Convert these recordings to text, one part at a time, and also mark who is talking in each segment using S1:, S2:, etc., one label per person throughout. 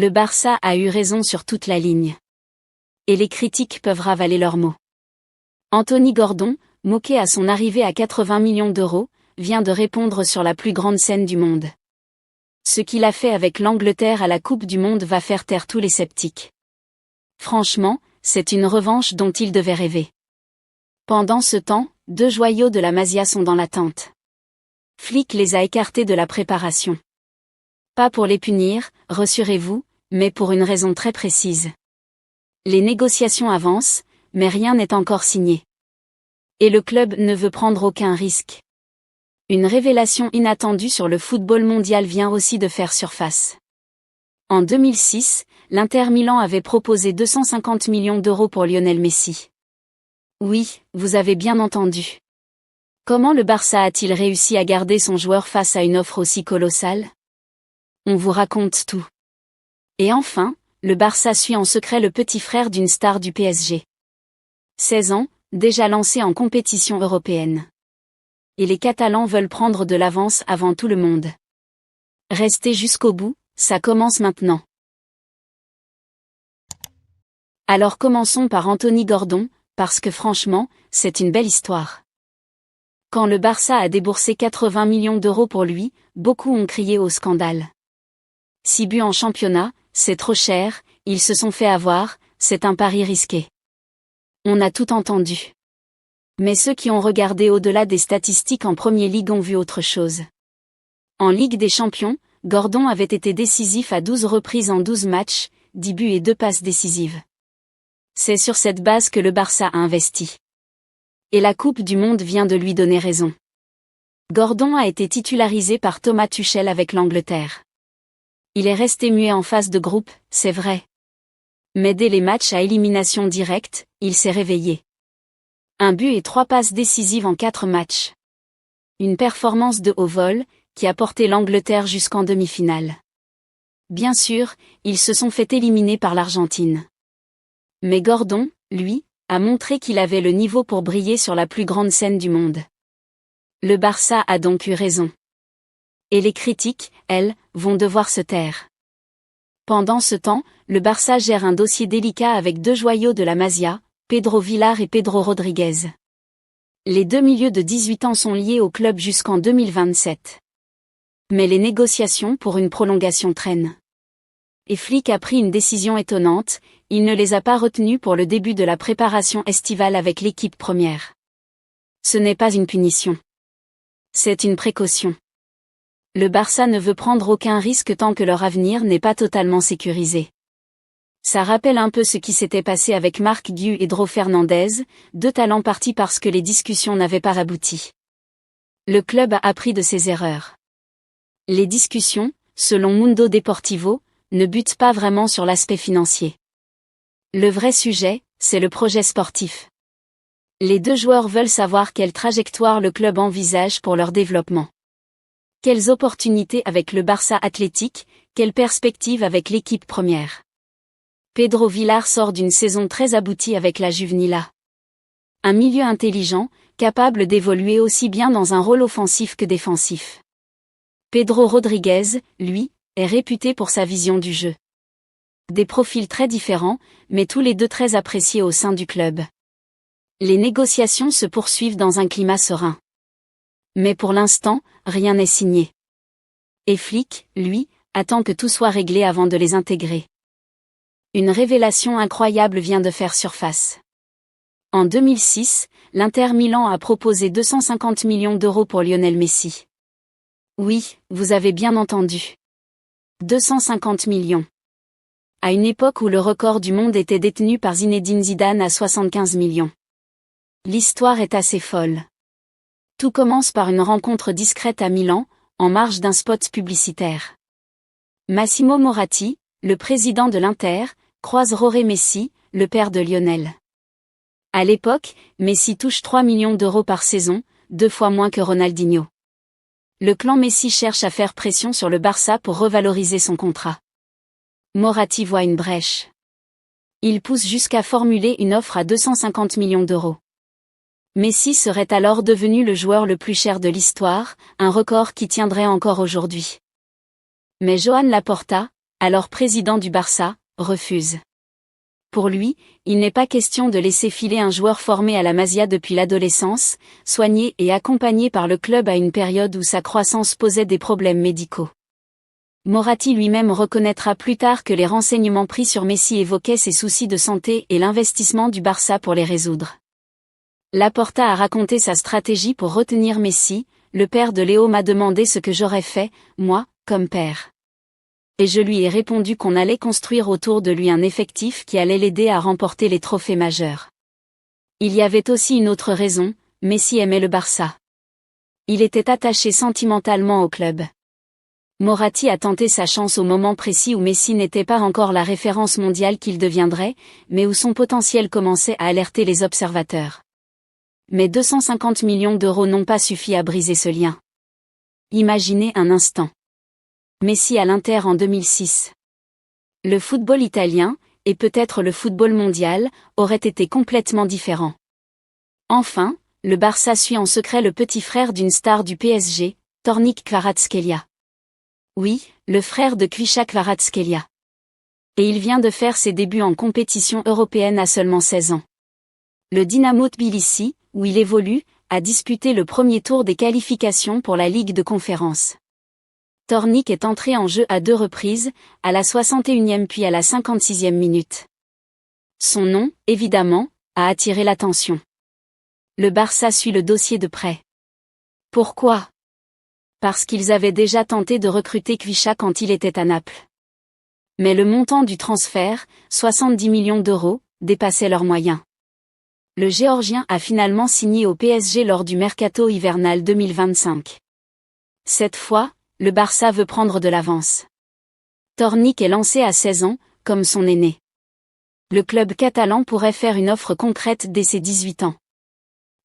S1: Le Barça a eu raison sur toute la ligne. Et les critiques peuvent ravaler leurs mots. Anthony Gordon, moqué à son arrivée à 80 millions d'euros, vient de répondre sur la plus grande scène du monde. Ce qu'il a fait avec l'Angleterre à la Coupe du Monde va faire taire tous les sceptiques. Franchement, c'est une revanche dont il devait rêver. Pendant ce temps, 2 joyaux de la Masia sont dans l'attente. Flick les a écartés de la préparation. Pas pour les punir, rassurez-vous, mais pour une raison très précise. Les négociations avancent, mais rien n'est encore signé. Et le club ne veut prendre aucun risque. Une révélation inattendue sur le football mondial vient aussi de faire surface. En 2006, l'Inter Milan avait proposé 250 millions d'euros pour Lionel Messi. Oui, vous avez bien entendu. Comment le Barça a-t-il réussi à garder son joueur face à une offre aussi colossale? On vous raconte tout. Et enfin, le Barça suit en secret le petit frère d'une star du PSG. 16 ans, déjà lancé en compétition européenne. Et les Catalans veulent prendre de l'avance avant tout le monde. Restez jusqu'au bout, ça commence maintenant. Alors commençons par Anthony Gordon, parce que franchement, c'est une belle histoire. Quand le Barça a déboursé 80 millions d'euros pour lui, beaucoup ont crié au scandale. 6 buts en championnat, c'est trop cher, ils se sont fait avoir, c'est un pari risqué. On a tout entendu. Mais ceux qui ont regardé au-delà des statistiques en Premier League ont vu autre chose. En Ligue des Champions, Gordon avait été décisif à 12 reprises en 12 matchs, 10 buts et 2 passes décisives. C'est sur cette base que le Barça a investi. Et la Coupe du Monde vient de lui donner raison. Gordon a été titularisé par Thomas Tuchel avec l'Angleterre. Il est resté muet en phase de groupe, c'est vrai. Mais dès les matchs à élimination directe, il s'est réveillé. 1 but et 3 passes décisives en 4 matchs. Une performance de haut vol, qui a porté l'Angleterre jusqu'en demi-finale. Bien sûr, ils se sont fait éliminer par l'Argentine. Mais Gordon, lui, a montré qu'il avait le niveau pour briller sur la plus grande scène du monde. Le Barça a donc eu raison. Et les critiques, elles, vont devoir se taire. Pendant ce temps, le Barça gère un dossier délicat avec 2 joyaux de la Masia, Pedro Villar et Pedro Rodriguez. Les 2 milieux de 18 ans sont liés au club jusqu'en 2027. Mais les négociations pour une prolongation traînent. Et Flick a pris une décision étonnante, il ne les a pas retenus pour le début de la préparation estivale avec l'équipe première. Ce n'est pas une punition. C'est une précaution. Le Barça ne veut prendre aucun risque tant que leur avenir n'est pas totalement sécurisé. Ça rappelle un peu ce qui s'était passé avec Marc Guiu et Dro Fernandez, 2 talents partis parce que les discussions n'avaient pas abouti. Le club a appris de ses erreurs. Les discussions, selon Mundo Deportivo, ne butent pas vraiment sur l'aspect financier. Le vrai sujet, c'est le projet sportif. Les 2 joueurs veulent savoir quelle trajectoire le club envisage pour leur développement. Quelles opportunités avec le Barça Athlétique, quelles perspectives avec l'équipe première. Pedro Villar sort d'une saison très aboutie avec la Juvenila. Un milieu intelligent, capable d'évoluer aussi bien dans un rôle offensif que défensif. Pedro Rodriguez, lui, est réputé pour sa vision du jeu. Des profils très différents, mais tous les 2 très appréciés au sein du club. Les négociations se poursuivent dans un climat serein. Mais pour l'instant, rien n'est signé. Et Flick, lui, attend que tout soit réglé avant de les intégrer. Une révélation incroyable vient de faire surface. En 2006, l'Inter Milan a proposé 250 millions d'euros pour Lionel Messi. Oui, vous avez bien entendu. 250 millions. À une époque où le record du monde était détenu par Zinedine Zidane à 75 millions. L'histoire est assez folle. Tout commence par une rencontre discrète à Milan, en marge d'un spot publicitaire. Massimo Moratti, le président de l'Inter, croise Jorge Messi, le père de Lionel. À l'époque, Messi touche 3 millions d'euros par saison, 2 fois moins que Ronaldinho. Le clan Messi cherche à faire pression sur le Barça pour revaloriser son contrat. Moratti voit une brèche. Il pousse jusqu'à formuler une offre à 250 millions d'euros. Messi serait alors devenu le joueur le plus cher de l'histoire, un record qui tiendrait encore aujourd'hui. Mais Joan Laporta, alors président du Barça, refuse. Pour lui, il n'est pas question de laisser filer un joueur formé à la Masia depuis l'adolescence, soigné et accompagné par le club à une période où sa croissance posait des problèmes médicaux. Moratti lui-même reconnaîtra plus tard que les renseignements pris sur Messi évoquaient ses soucis de santé et l'investissement du Barça pour les résoudre. Laporta a raconté sa stratégie pour retenir Messi. Le père de Léo m'a demandé ce que j'aurais fait, moi, comme père. Et je lui ai répondu qu'on allait construire autour de lui un effectif qui allait l'aider à remporter les trophées majeurs. Il y avait aussi une autre raison, Messi aimait le Barça. Il était attaché sentimentalement au club. Moratti a tenté sa chance au moment précis où Messi n'était pas encore la référence mondiale qu'il deviendrait, mais où son potentiel commençait à alerter les observateurs. Mais 250 millions d'euros n'ont pas suffi à briser ce lien. Imaginez un instant. Messi à l'Inter en 2006. Le football italien, et peut-être le football mondial, auraient été complètement différents. Enfin, le Barça suit en secret le petit frère d'une star du PSG, Tornik Kvaratskhelia. Oui, le frère de Kvicha Kvaratskhelia. Et il vient de faire ses débuts en compétition européenne à seulement 16 ans. Le Dynamo Tbilissi, où il évolue, a disputé le premier tour des qualifications pour la Ligue de Conférence. Tornik est entré en jeu à 2 reprises, à la 61e puis à la 56e minute. Son nom, évidemment, a attiré l'attention. Le Barça suit le dossier de près. Pourquoi ? Parce qu'ils avaient déjà tenté de recruter Kvicha quand il était à Naples. Mais le montant du transfert, 70 millions d'euros, dépassait leurs moyens. Le Géorgien a finalement signé au PSG lors du mercato hivernal 2025. Cette fois, le Barça veut prendre de l'avance. Tornik est lancé à 16 ans, comme son aîné. Le club catalan pourrait faire une offre concrète dès ses 18 ans.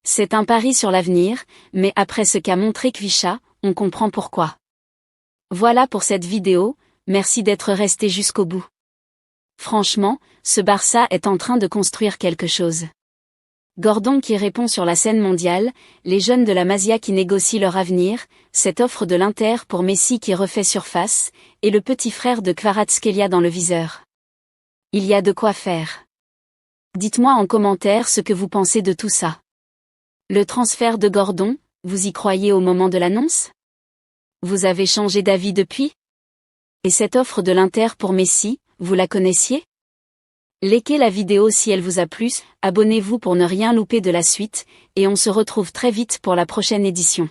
S1: C'est un pari sur l'avenir, mais après ce qu'a montré Kvicha, on comprend pourquoi. Voilà pour cette vidéo, merci d'être resté jusqu'au bout. Franchement, ce Barça est en train de construire quelque chose. Gordon qui répond sur la scène mondiale, les jeunes de la Masia qui négocient leur avenir, cette offre de l'Inter pour Messi qui refait surface, et le petit frère de Kvaratskhelia dans le viseur. Il y a de quoi faire. Dites-moi en commentaire ce que vous pensez de tout ça. Le transfert de Gordon, vous y croyez au moment de l'annonce ? Vous avez changé d'avis depuis ? Et cette offre de l'Inter pour Messi, vous la connaissiez ? Likez la vidéo si elle vous a plu, abonnez-vous pour ne rien louper de la suite, et on se retrouve très vite pour la prochaine édition.